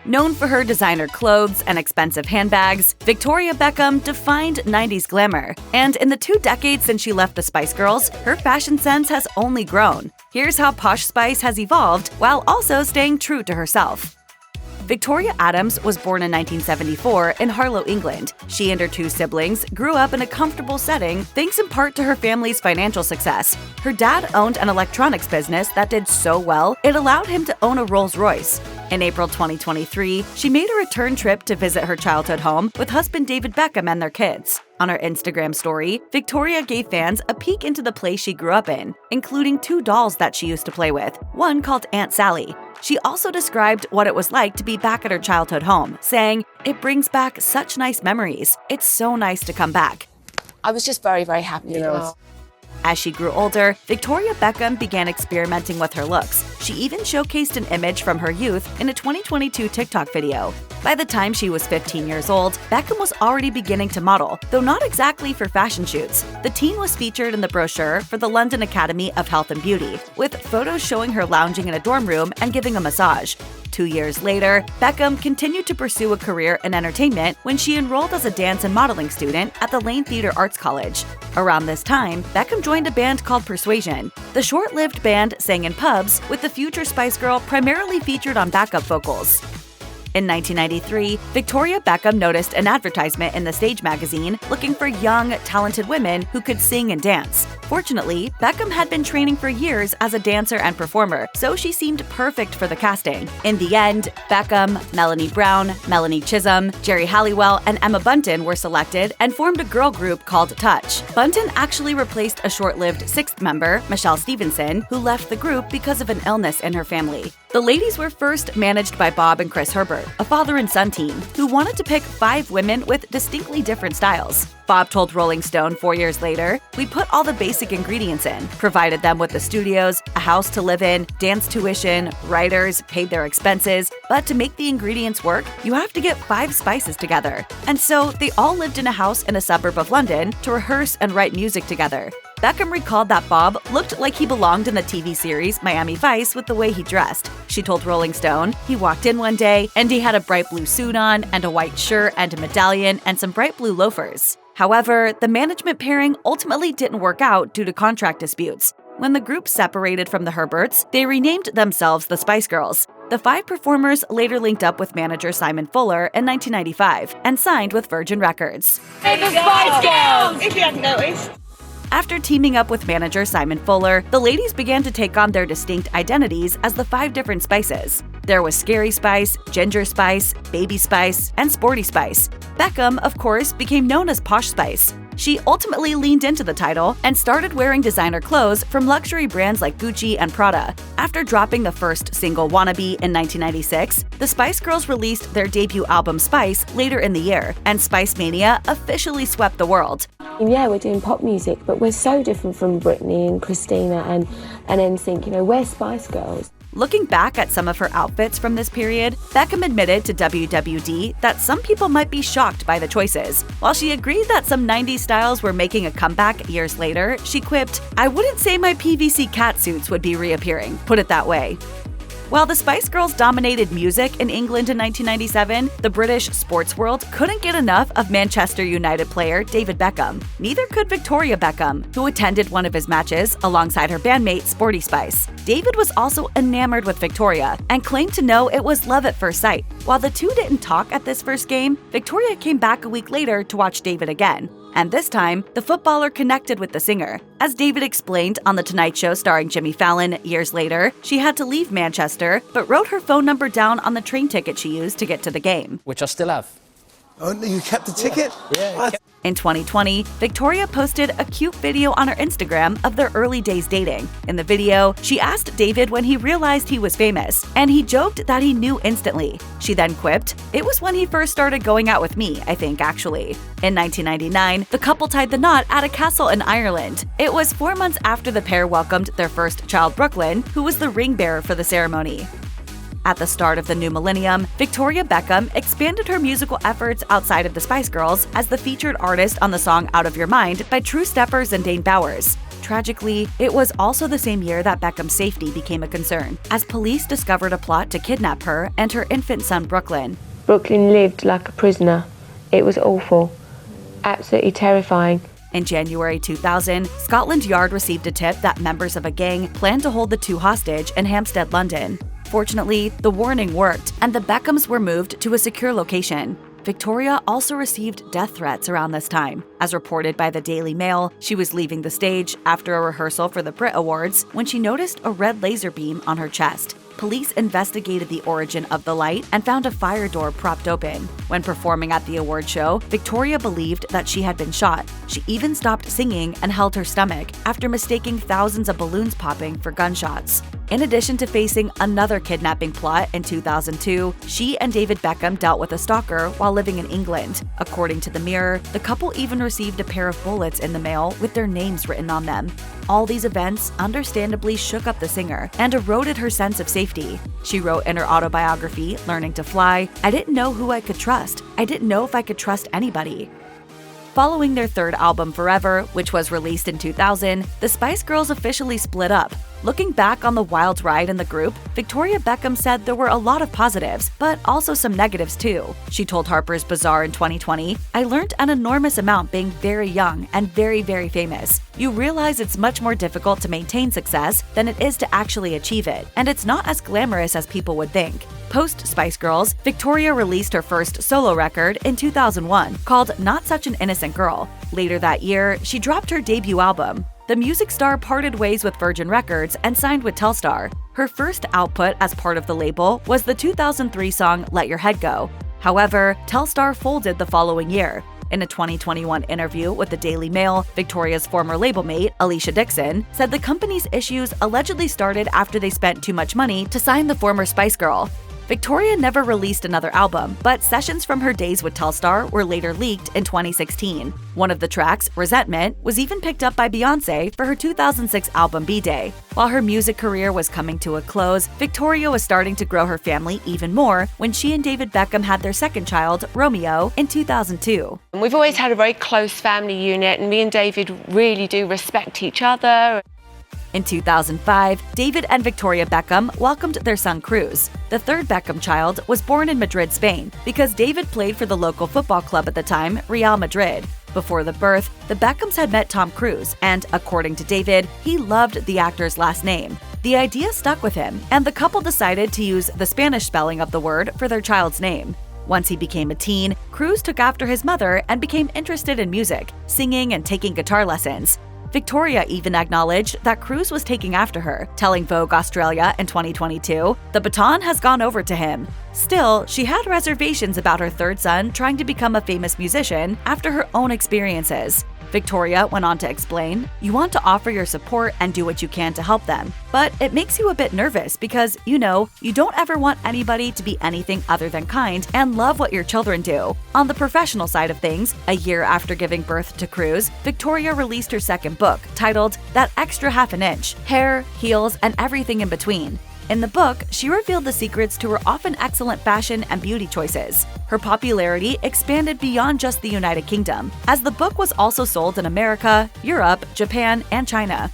Known for her designer clothes and expensive handbags, Victoria Beckham defined 90s glamour. And in the 2 decades since she left the Spice Girls, her fashion sense has only grown. Here's how Posh Spice has evolved while also staying true to herself. Victoria Adams was born in 1974 in Harlow, England. She and her 2 siblings grew up in a comfortable setting thanks in part to her family's financial success. Her dad owned an electronics business that did so well, it allowed him to own a Rolls-Royce. In April 2023, she made a return trip to visit her childhood home with husband David Beckham and their kids. On her Instagram story, Victoria gave fans a peek into the place she grew up in, including 2 dolls that she used to play with, one called Aunt Sally. She also described what it was like to be back at her childhood home, saying, "It brings back such nice memories. It's so nice to come back." I was just very, very happy. As she grew older, Victoria Beckham began experimenting with her looks. She even showcased an image from her youth in a 2022 TikTok video. By the time she was 15 years old, Beckham was already beginning to model, though not exactly for fashion shoots. The teen was featured in the brochure for the London Academy of Health and Beauty, with photos showing her lounging in a dorm room and giving a massage. 2 years later, Beckham continued to pursue a career in entertainment when she enrolled as a dance and modeling student at the Lane Theatre Arts College. Around this time, Beckham joined a band called Persuasion. The short-lived band sang in pubs, with the future Spice Girl primarily featured on backup vocals. In 1993, Victoria Beckham noticed an advertisement in the Stage magazine looking for young, talented women who could sing and dance. Fortunately, Beckham had been training for years as a dancer and performer, so she seemed perfect for the casting. In the end, Beckham, Melanie Brown, Melanie Chisholm, Jerry Halliwell, and Emma Bunton were selected and formed a girl group called Touch. Bunton actually replaced a short-lived 6th member, Michelle Stevenson, who left the group because of an illness in her family. The ladies were first managed by Bob and Chris Herbert, a father and son team, who wanted to pick 5 women with distinctly different styles. Bob told Rolling Stone 4 years later, "We put all the basic ingredients in, provided them with the studios, a house to live in, dance tuition, writers, paid their expenses, but to make the ingredients work, you have to get 5 spices together." And so they all lived in a house in a suburb of London to rehearse and write music together. Beckham recalled that Bob looked like he belonged in the TV series Miami Vice with the way he dressed. She told Rolling Stone, "He walked in one day and he had a bright blue suit on and a white shirt and a medallion and some bright blue loafers." However, the management pairing ultimately didn't work out due to contract disputes. When the group separated from the Herberts, they renamed themselves the Spice Girls. The 5 performers later linked up with manager Simon Fuller in 1995 and signed with Virgin Records. Hey, the Spice Girls! If you hadn't noticed. After teaming up with manager Simon Fuller, the ladies began to take on their distinct identities as the 5 different spices. There was Scary Spice, Ginger Spice, Baby Spice, and Sporty Spice. Beckham, of course, became known as Posh Spice. She ultimately leaned into the title and started wearing designer clothes from luxury brands like Gucci and Prada. After dropping the first single Wannabe in 1996, the Spice Girls released their debut album Spice later in the year, and Spice Mania officially swept the world. Yeah, we're doing pop music, but we're so different from Britney and Christina and NSYNC. You know, we're Spice Girls. Looking back at some of her outfits from this period, Beckham admitted to WWD that some people might be shocked by the choices. While she agreed that some 90s styles were making a comeback years later, she quipped, "I wouldn't say my PVC catsuits would be reappearing, put it that way." While the Spice Girls dominated music in England in 1997, the British sports world couldn't get enough of Manchester United player David Beckham. Neither could Victoria Beckham, who attended one of his matches alongside her bandmate Sporty Spice. David was also enamored with Victoria and claimed to know it was love at first sight. While the two didn't talk at this first game, Victoria came back a week later to watch David again. And this time, the footballer connected with the singer. As David explained on The Tonight Show starring Jimmy Fallon years later, she had to leave Manchester, but wrote her phone number down on the train ticket she used to get to the game. Which I still have. Oh, you kept the ticket? Yeah. In 2020, Victoria posted a cute video on her Instagram of their early days dating. In the video, she asked David when he realized he was famous, and he joked that he knew instantly. She then quipped, "It was when he first started going out with me, I think, actually." In 1999, the couple tied the knot at a castle in Ireland. It was 4 months after the pair welcomed their first child, Brooklyn, who was the ring bearer for the ceremony. At the start of the new millennium, Victoria Beckham expanded her musical efforts outside of the Spice Girls as the featured artist on the song Out of Your Mind by True Steppers and Dane Bowers. Tragically, it was also the same year that Beckham's safety became a concern, as police discovered a plot to kidnap her and her infant son Brooklyn. Brooklyn lived like a prisoner. It was awful. Absolutely terrifying. In January 2000, Scotland Yard received a tip that members of a gang planned to hold the two hostage in Hampstead, London. Fortunately, the warning worked, and the Beckhams were moved to a secure location. Victoria also received death threats around this time. As reported by the Daily Mail, she was leaving the stage after a rehearsal for the Brit Awards when she noticed a red laser beam on her chest. Police investigated the origin of the light and found a fire door propped open. When performing at the award show, Victoria believed that she had been shot. She even stopped singing and held her stomach after mistaking thousands of balloons popping for gunshots. In addition to facing another kidnapping plot in 2002, she and David Beckham dealt with a stalker while living in England. According to the Mirror, the couple even received a pair of bullets in the mail with their names written on them. All these events understandably shook up the singer and eroded her sense of safety. She wrote in her autobiography, Learning to Fly, "I didn't know who I could trust. I didn't know if I could trust anybody." Following their third album, Forever, which was released in 2000, the Spice Girls officially split up. Looking back on the wild ride in the group, Victoria Beckham said there were a lot of positives, but also some negatives too. She told Harper's Bazaar in 2020, "I learned an enormous amount being very young and very, very famous. You realize it's much more difficult to maintain success than it is to actually achieve it, and it's not as glamorous as people would think." Post-Spice Girls, Victoria released her first solo record in 2001, called Not Such an Innocent Girl. Later that year, she dropped her debut album. The music star parted ways with Virgin Records and signed with Telstar. Her first output as part of the label was the 2003 song Let Your Head Go. However, Telstar folded the following year. In a 2021 interview with the Daily Mail, Victoria's former label mate, Alicia Dixon, said the company's issues allegedly started after they spent too much money to sign the former Spice Girl. Victoria never released another album, but sessions from her days with Telstar were later leaked in 2016. One of the tracks, Resentment, was even picked up by Beyoncé for her 2006 album B-Day. While her music career was coming to a close, Victoria was starting to grow her family even more when she and David Beckham had their second child, Romeo, in 2002. We've always had a very close family unit, and me and David really do respect each other. In 2005, David and Victoria Beckham welcomed their son Cruz. The third Beckham child was born in Madrid, Spain, because David played for the local football club at the time, Real Madrid. Before the birth, the Beckhams had met Tom Cruise, and according to David, he loved the actor's last name. The idea stuck with him, and the couple decided to use the Spanish spelling of the word for their child's name. Once he became a teen, Cruz took after his mother and became interested in music, singing and taking guitar lessons. Victoria even acknowledged that Cruz was taking after her, telling Vogue Australia in 2022, "The baton has gone over to him." Still, she had reservations about her third son trying to become a famous musician after her own experiences. Victoria went on to explain, "You want to offer your support and do what you can to help them, but it makes you a bit nervous because, you don't ever want anybody to be anything other than kind and love what your children do." On the professional side of things, a year after giving birth to Cruz, Victoria released her second book, titled That Extra Half an Inch: Hair, Heels, and Everything in Between. In the book, she revealed the secrets to her often excellent fashion and beauty choices. Her popularity expanded beyond just the United Kingdom, as the book was also sold in America, Europe, Japan, and China.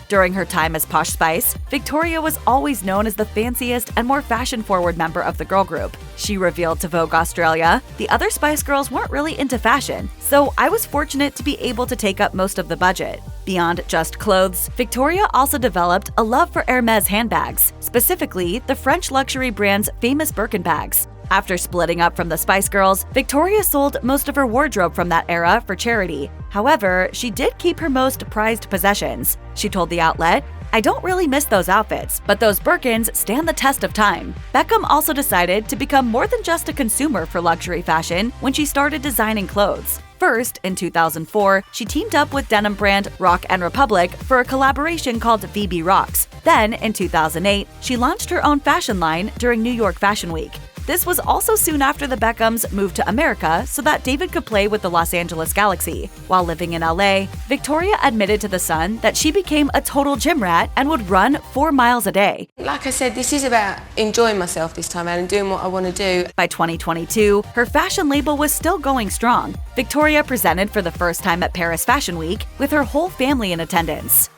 During her time as Posh Spice, Victoria was always known as the fanciest and more fashion-forward member of the girl group. She revealed to Vogue Australia, "The other Spice Girls weren't really into fashion, so I was fortunate to be able to take up most of the budget." Beyond just clothes, Victoria also developed a love for Hermès handbags, specifically the French luxury brand's famous Birkin bags. After splitting up from the Spice Girls, Victoria sold most of her wardrobe from that era for charity. However, she did keep her most prized possessions. She told the outlet, "I don't really miss those outfits, but those Birkins stand the test of time." Beckham also decided to become more than just a consumer for luxury fashion when she started designing clothes. First, in 2004, she teamed up with denim brand Rock & Republic for a collaboration called VB Rocks. Then, in 2008, she launched her own fashion line during New York Fashion Week. This was also soon after the Beckhams moved to America so that David could play with the Los Angeles Galaxy. While living in LA, Victoria admitted to The Sun that she became a total gym rat and would run 4 miles a day. Like I said, this is about enjoying myself this time out and doing what I want to do. By 2022, her fashion label was still going strong. Victoria presented for the first time at Paris Fashion Week with her whole family in attendance.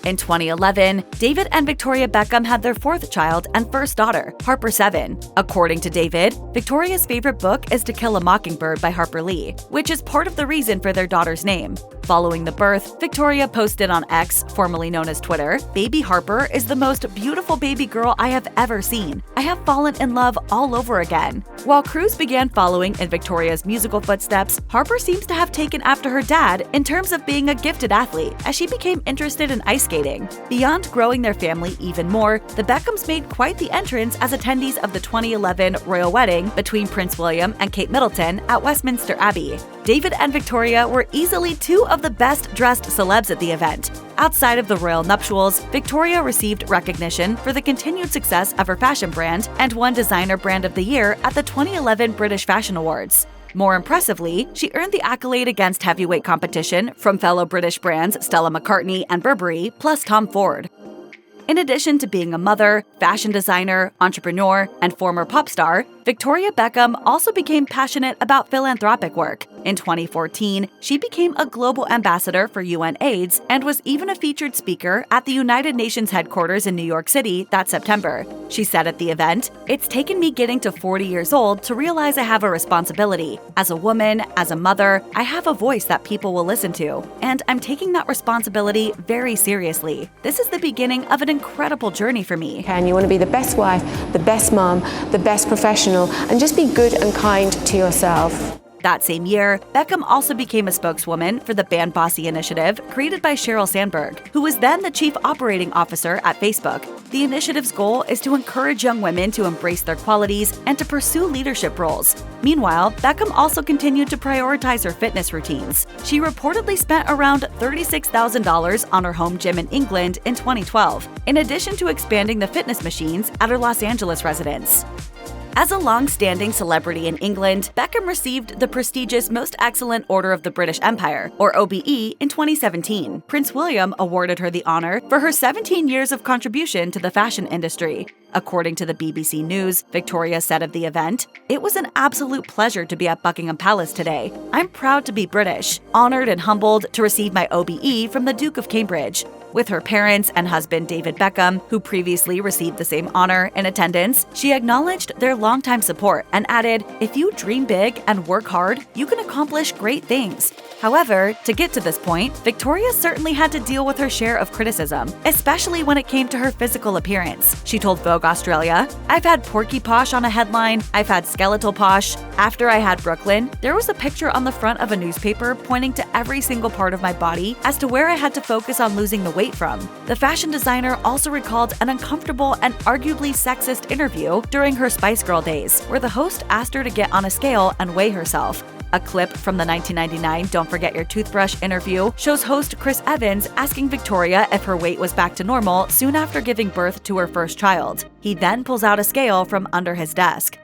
In 2011, David and Victoria Beckham had their 4th child and first daughter, Harper 7. According to David, Victoria's favorite book is To Kill a Mockingbird by Harper Lee, which is part of the reason for their daughter's name. Following the birth, Victoria posted on X, formerly known as Twitter, "Baby Harper is the most beautiful baby girl I have ever seen. I have fallen in love all over again." While crews began following in Victoria's musical footsteps, Harper seems to have taken after her dad in terms of being a gifted athlete, as she became interested in ice skating. Beyond growing their family even more, the Beckhams made quite the entrance as attendees of the 2011 royal wedding between Prince William and Kate Middleton at Westminster Abbey. David and Victoria were easily 2 of the best-dressed celebs at the event. Outside of the royal nuptials, Victoria received recognition for the continued success of her fashion brand and won Designer Brand of the Year at the 2011 British Fashion Awards. More impressively, she earned the accolade against heavyweight competition from fellow British brands Stella McCartney and Burberry, plus Tom Ford. In addition to being a mother, fashion designer, entrepreneur, and former pop star, Victoria Beckham also became passionate about philanthropic work. In 2014, she became a global ambassador for UN AIDS and was even a featured speaker at the United Nations headquarters in New York City that September. She said at the event, "It's taken me getting to 40 years old to realize I have a responsibility. As a woman, as a mother, I have a voice that people will listen to, and I'm taking that responsibility very seriously. This is the beginning of an incredible journey for me." And you want to be the best wife, the best mom, the best professional, and just be good and kind to yourself. That same year, Beckham also became a spokeswoman for the Band Bossy initiative created by Sheryl Sandberg, who was then the chief operating officer at Facebook. The initiative's goal is to encourage young women to embrace their qualities and to pursue leadership roles. Meanwhile, Beckham also continued to prioritize her fitness routines. She reportedly spent around $36,000 on her home gym in England in 2012, in addition to expanding the fitness machines at her Los Angeles residence. As a long-standing celebrity in England, Beckham received the prestigious Most Excellent Order of the British Empire, or OBE, in 2017. Prince William awarded her the honor for her 17 years of contribution to the fashion industry. According to the BBC News, Victoria said of the event, "It was an absolute pleasure to be at Buckingham Palace today. I'm proud to be British, honored and humbled to receive my OBE from the Duke of Cambridge." With her parents and husband David Beckham, who previously received the same honor, in attendance, she acknowledged their longtime support and added, "If you dream big and work hard, you can accomplish great things." However, to get to this point, Victoria certainly had to deal with her share of criticism, especially when it came to her physical appearance. She told Vogue Australia, "I've had Porky Posh on a headline, I've had Skeletal Posh. After I had Brooklyn, there was a picture on the front of a newspaper pointing to every single part of my body as to where I had to focus on losing the weight from." The fashion designer also recalled an uncomfortable and arguably sexist interview during her Spice Girl days, where the host asked her to get on a scale and weigh herself. A clip from the 1999 Don't Forget Your Toothbrush interview shows host Chris Evans asking Victoria if her weight was back to normal soon after giving birth to her first child. He then pulls out a scale from under his desk.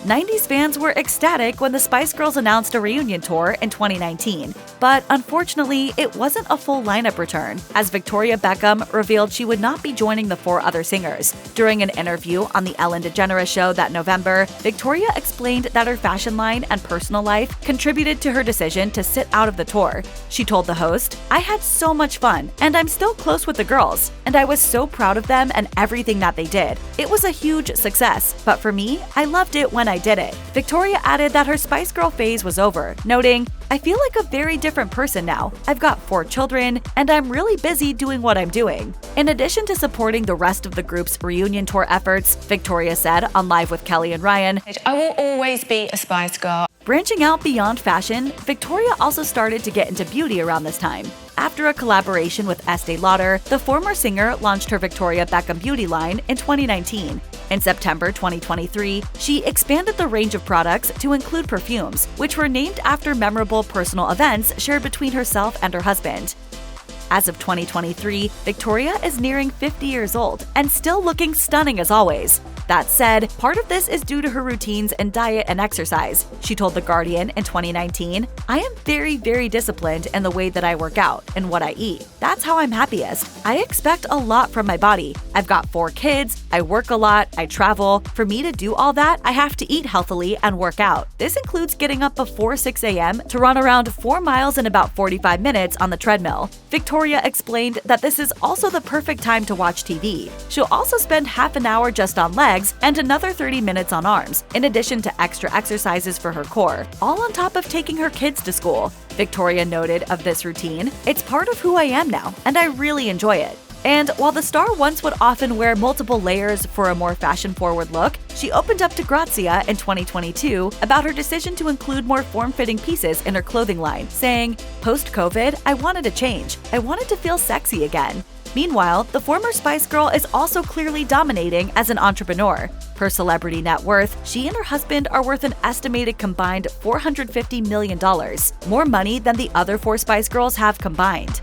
90s fans were ecstatic when the Spice Girls announced a reunion tour in 2019, but unfortunately, it wasn't a full lineup return, as Victoria Beckham revealed she would not be joining the 4 other singers. During an interview on the Ellen DeGeneres show that November, Victoria explained that her fashion line and personal life contributed to her decision to sit out of the tour. She told the host, "I had so much fun, and I'm still close with the girls, and I was so proud of them and everything that they did. It was a huge success, but for me, I loved it when I did it." Victoria added that her Spice Girl phase was over, noting, "I feel like a very different person now. I've got 4 children, and I'm really busy doing what I'm doing." In addition to supporting the rest of the group's reunion tour efforts, Victoria said on Live with Kelly and Ryan, I will always be a Spice Girl. Branching out beyond fashion, Victoria also started to get into beauty around this time. After a collaboration with Estee Lauder, the former singer launched her Victoria Beckham beauty line in 2019. In September 2023, she expanded the range of products to include perfumes, which were named after memorable personal events shared between herself and her husband. As of 2023, Victoria is nearing 50 years old and still looking stunning as always. That said, part of this is due to her routines and diet and exercise. She told The Guardian in 2019, "I am very disciplined in the way that I work out and what I eat. That's how I'm happiest. I expect a lot from my body. I've got 4 kids, I work a lot, I travel. For me to do all that, I have to eat healthily and work out. This includes getting up before 6 a.m. to run around 4 miles in about 45 minutes on the treadmill." Victoria explained that this is also the perfect time to watch TV. She'll also spend half an hour just on legs and another 30 minutes on arms, in addition to extra exercises for her core, all on top of taking her kids to school. Victoria noted of this routine, "It's part of who I am now, and I really enjoy it." And while the star once would often wear multiple layers for a more fashion-forward look, she opened up to Grazia in 2022 about her decision to include more form-fitting pieces in her clothing line, saying, "Post-COVID, I wanted a change. I wanted to feel sexy again." Meanwhile, the former Spice Girl is also clearly dominating as an entrepreneur. Per Celebrity Net Worth, she and her husband are worth an estimated combined $450 million, more money than the other 4 Spice Girls have combined.